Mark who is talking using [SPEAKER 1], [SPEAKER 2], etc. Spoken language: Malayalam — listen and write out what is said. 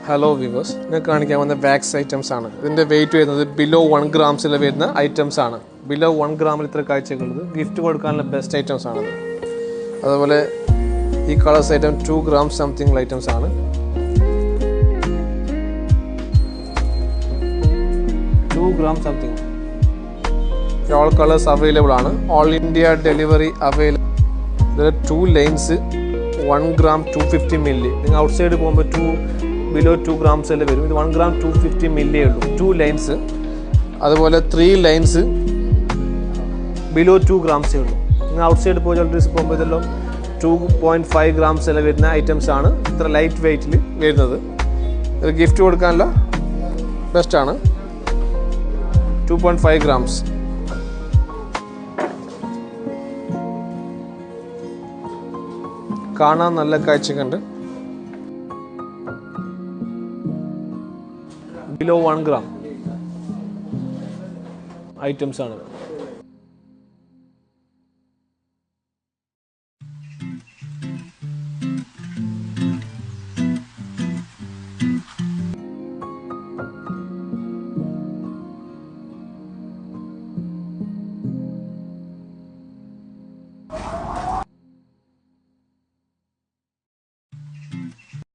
[SPEAKER 1] ഹലോ വ്യൂവേഴ്സ്, ഞാൻ കാണിക്കാൻ വന്ന വാക്സ് ഐറ്റംസ് ആണ്. ഇതിൻ്റെ വെയിറ്റ് വരുന്നത് ബിലോ 1 ഗ്രാംസിൽ വരുന്ന ഐറ്റംസ് ആണ്. ബിലോ 1 ഗ്രാമിൽ ഇത്ര കാഴ്ചകളുള്ളത് ഗിഫ്റ്റ് കൊടുക്കാനുള്ള ബെസ്റ്റ് ഐറ്റംസ് ആണത്. അതുപോലെ ഈ colours item 2 gram something items ആണ്. 2 gram something. All colours available ആണ്. All India delivery available. ഇതിൽ 2 ലൈൻസ് 1 ഗ്രാം 250 മില്ലി. നിങ്ങൾ ഔട്ട് സൈഡ് പോകുമ്പോൾ ബിലോ 2 ഗ്രാംസ് അല്ലേ വരും. ഇത് 1 ഗ്രാം 250 മില്ലിയേ ഉള്ളൂ. 2 ലൈൻസ്. അതുപോലെ 3 ലൈൻസ് ബിലോ 2 ഗ്രാംസേ ഉള്ളൂ. നിങ്ങൾ ഔട്ട് സൈഡ് പോയി ജ്വല്ലറീസ് പോകുമ്പോൾ ഇതെല്ലാം 2.5 ഗ്രാംസ് എല്ലാം വരുന്ന ഐറ്റംസ് ആണ്. ഇത്ര ലൈറ്റ് വെയ്റ്റിൽ വരുന്നത്. ഇത് ഗിഫ്റ്റ് കൊടുക്കാനുള്ള ബെസ്റ്റാണ്. 2.5 ഗ്രാംസ്. കാണാൻ നല്ല കാഴ്ചയുണ്ട്. ബിലോ 1 ഗ്രാം ഐറ്റംസ് ആണ്.